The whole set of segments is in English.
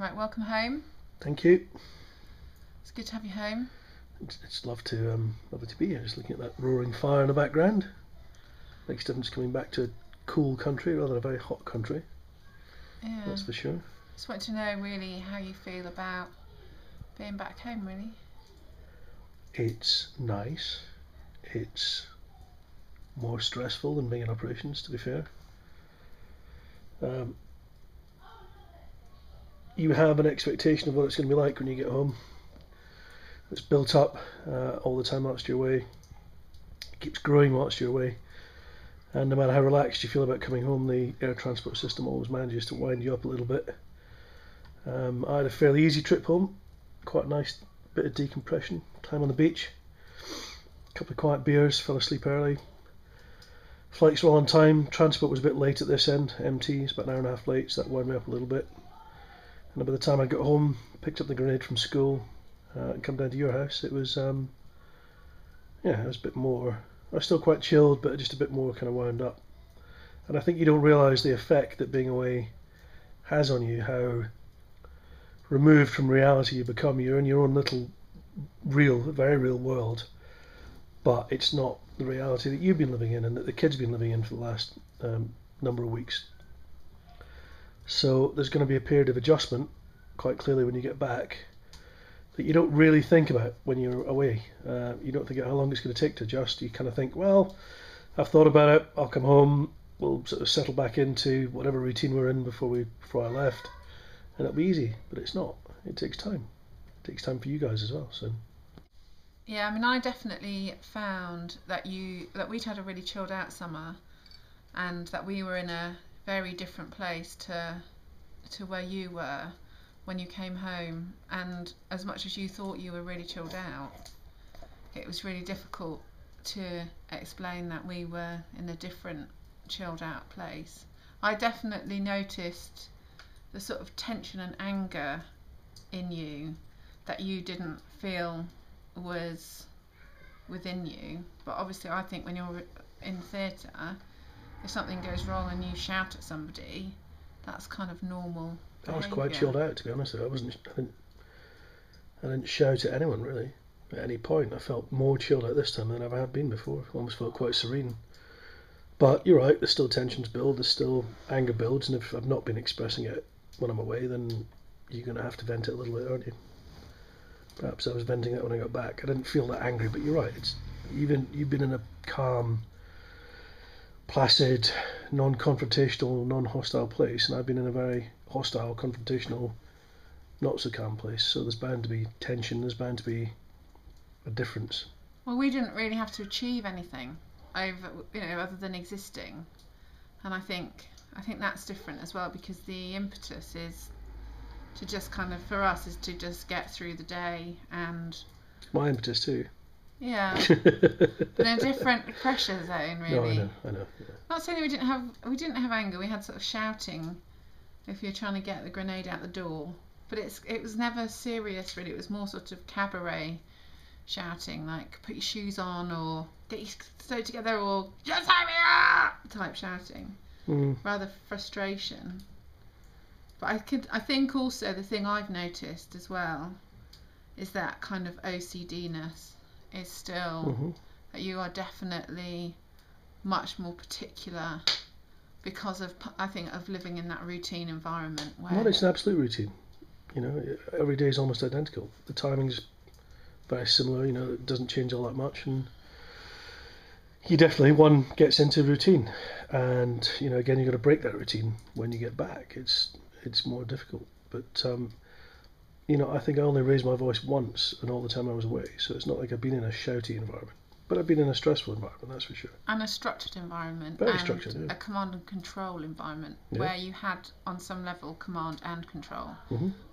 Right, welcome home. Thank you. It's good to have you home. It's lovely to be here. Just looking at that roaring fire in the background. Makes difference coming back to a cool country rather than a very hot country. Yeah. That's for sure. Just want to know really how you feel about being back home, really. It's nice. It's more stressful than being in operations, to be fair. You have an expectation of what it's going to be like when you get home. It's built up all the time whilst you're away. It keeps growing whilst you're away. And no matter how relaxed you feel about coming home, the air transport system always manages to wind you up a little bit. I had a fairly easy trip home. Quite a nice bit of decompression. Time on the beach. A couple of quiet beers. Fell asleep early. Flights were all on time. Transport was a bit late at this end. MT is about an hour and a half late, so that wound me up a little bit. And by the time I got home, picked up the grenade from school, and come down to your house, it was it was a bit more. I was still quite chilled, but just a bit more kind of wound up. And I think you don't realise the effect that being away has on you, how removed from reality you become. You're in your own little very real world, but it's not the reality that you've been living in and that the kids have been living in for the last number of weeks. So there's going to be a period of adjustment, quite clearly, when you get back, that you don't really think about when you're away. You don't think how long it's going to take to adjust. You kind of think, well, I've thought about it, I'll come home, we'll sort of settle back into whatever routine we're in before I left, and it'll be easy. But it's not. It takes time. It takes time for you guys as well. So. Yeah, I mean, I definitely found that we'd had a really chilled out summer, and that we were in a very different place to where you were when you came home. And as much as you thought you were really chilled out, it was really difficult to explain that we were in a different chilled out place. I definitely noticed the sort of tension and anger in you that you didn't feel was within you. But obviously I think when you're in theatre, if something goes wrong and you shout at somebody, that's kind of normal behaviour. I was quite chilled out, to be honest. I didn't shout at anyone really at any point. I felt more chilled out this time than I ever have been before. I almost felt quite serene. But you're right, there's still tensions build, there's still anger builds, and if I've not been expressing it when I'm away, then you're going to have to vent it a little bit, aren't you? Perhaps I was venting it when I got back. I didn't feel that angry, but you're right. You've been in a calm, placid, non-confrontational, non-hostile place, and I've been in a very hostile, confrontational, not so calm place. So there's bound to be tension. There's bound to be a difference. Well, we didn't really have to achieve anything other than existing, and I think that's different as well, because the impetus is to just kind of, for us, is to just get through the day. And my impetus too. Yeah. In a different pressure zone, really. No, I know. Yeah. Not saying we didn't have anger. We had sort of shouting if you're trying to get the grenade out the door, but it was never serious, really. It was more sort of cabaret shouting, like put your shoes on or get your stuff together or just hurry up type shouting, rather frustration. But I think also the thing I've noticed as well is that kind of OCD-ness is still, that you are definitely much more particular because of, I think, of living in that routine environment. Well, it's an absolute routine. Every day is almost identical. The timing's very similar. It doesn't change all that much, and one gets into routine, and again, you've got to break that routine when you get back. It's more difficult, but I think I only raised my voice once in all the time I was away, so it's not like I've been in a shouty environment, but I've been in a stressful environment, that's for sure. And a structured environment. Very structured, yeah. A command and control environment, where you had, on some level, command and control.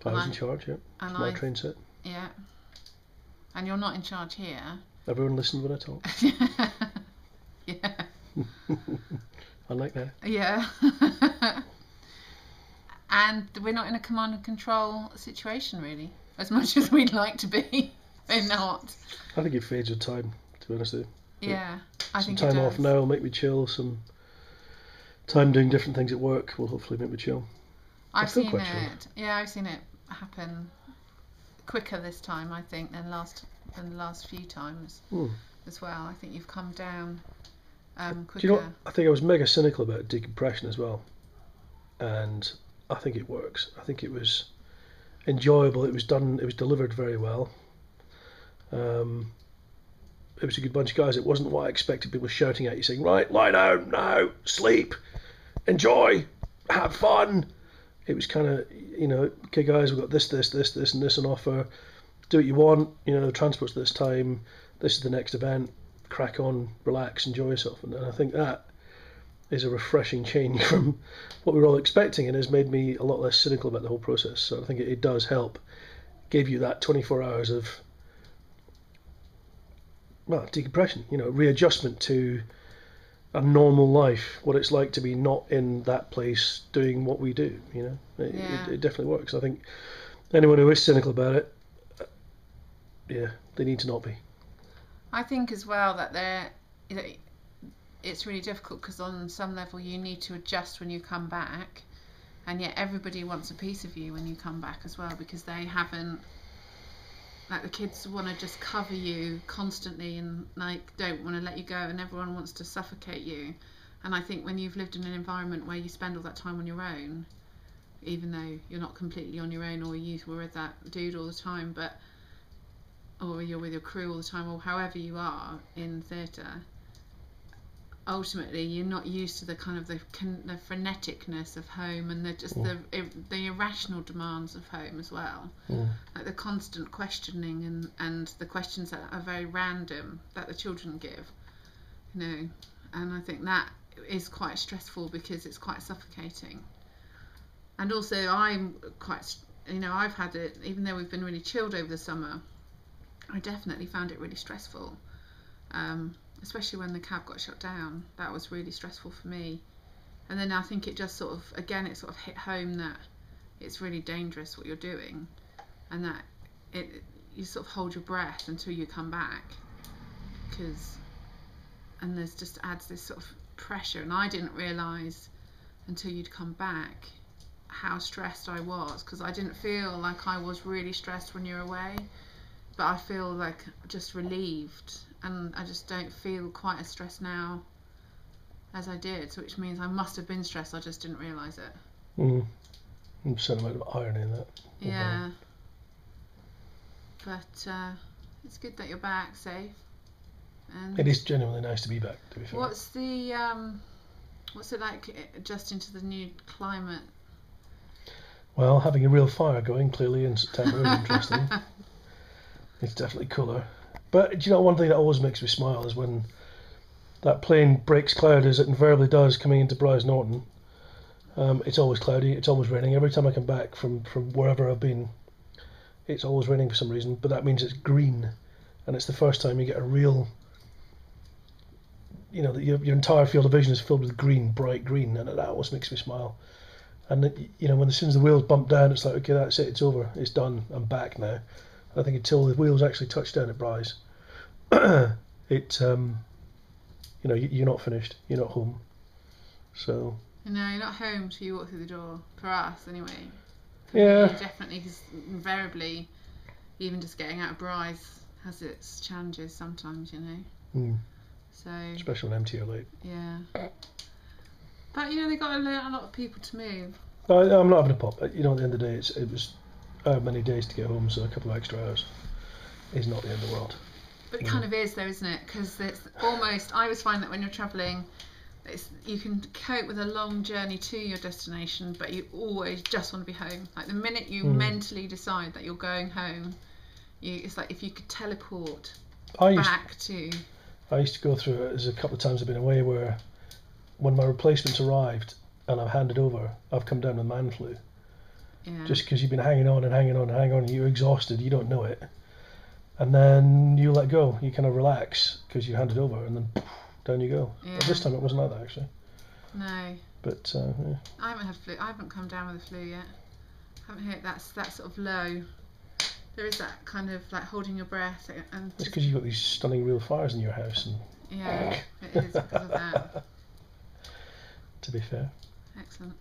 I was in charge, yeah. And my train set. Yeah. And you're not in charge here. Everyone listened when I talk. Yeah. Unlike now. Yeah. And we're not in a command and control situation, really, as much as we'd like to be. We're not. I think it fades with time, to be honest with you. Yeah, I think some time it does. off now will make me chill. Some time doing different things at work will hopefully make me chill. I've seen it. Yeah, I've seen it. happen quicker this time, I think, than the last few times as well. I think you've come down quicker. Do you know what? I think I was mega cynical about Decompression as well, and I think it works. I think it was enjoyable. It was done. It was delivered very well. It was a good bunch of guys. It wasn't what I expected. People shouting at you saying, "Right, lie down now, sleep, enjoy, have fun." It was kind of, okay guys, we've got this and this on offer. Do what you want. Transport's this time. This is the next event. Crack on, relax, enjoy yourself. And I think that is a refreshing change from what we were all expecting, and has made me a lot less cynical about the whole process. So I think it does help give you that 24 hours of decompression, readjustment to a normal life, what it's like to be not in that place doing what we do. It definitely works. I think anyone who is cynical about it, they need to not be. I think as well that it's really difficult, because on some level you need to adjust when you come back, and yet everybody wants a piece of you when you come back as well, because they haven't, like, the kids want to just cover you constantly and don't want to let you go, and everyone wants to suffocate you. And I think when you've lived in an environment where you spend all that time on your own, even though you're not completely on your own, or you were with that dude all the time, or you're with your crew all the time, or however you are in theatre, ultimately you're not used to the kind of the freneticness of home, and the irrational demands of home as well. Like the constant questioning and the questions that are very random that the children give, and I think that is quite stressful, because it's quite suffocating. And also I'm quite, I've had it, even though we've been really chilled over the summer, I definitely found it really stressful, especially when the cab got shut down. That was really stressful for me. And then I think it just sort of hit home that it's really dangerous what you're doing, and that you sort of hold your breath until you come back, and there's just adds this sort of pressure. And I didn't realise until you'd come back how stressed I was, because I didn't feel like I was really stressed when you're away, but I feel like just relieved, and I just don't feel quite as stressed now as I did, so which means I must have been stressed, I just didn't realise it. Some amount of irony in that. Yeah. But it's good that you're back safe. And it is genuinely nice to be back, to be fair. What's it like adjusting to the new climate? Well, having a real fire going clearly in September is interesting. It's definitely cooler. But do you know, one thing that always makes me smile is when that plane breaks cloud, as it invariably does coming into Macnaughton. It's always cloudy, it's always raining. Every time I come back from wherever I've been, it's always raining for some reason, but that means it's green, and it's the first time you get a real, your entire field of vision is filled with green, bright green, and that always makes me smile. And when as soon as the wheels bump down, it's like, okay, that's it, it's over, it's done, I'm back now. I think until the wheels actually touch down at Bryce, you're not finished, you're not home. So. No, you're not home till you walk through the door. For us, anyway. Yeah. Definitely, because invariably, even just getting out of Bryce has its challenges sometimes, So. Especially when MT are late. Yeah. But they got a lot of people to move. I'm not having a pop. At the end of the day, it was many days to get home, so a couple of extra hours is not the end of the world. But it kind of is, though, isn't it? Because it's almost. I always find that when you're travelling, you can cope with a long journey to your destination, but you always just want to be home. Like the minute you mentally decide that you're going home, it's like if you could teleport back to. I used to go through it. There's a couple of times I've been away where, when my replacements arrived and I've handed over, I've come down with man flu. Yeah. Just because you've been hanging on and hanging on and hanging on, you're exhausted, you don't know it, and then you let go, you kind of relax because you handed over, and then down you go. Yeah. But this time it wasn't like that, actually. No. But yeah. I haven't had flu. I haven't come down with the flu yet. I haven't hit that sort of low. There is that kind of like holding your breath, and it's because you've got these stunning real fires in your house, and yeah, it is because of that. To be fair. Excellent.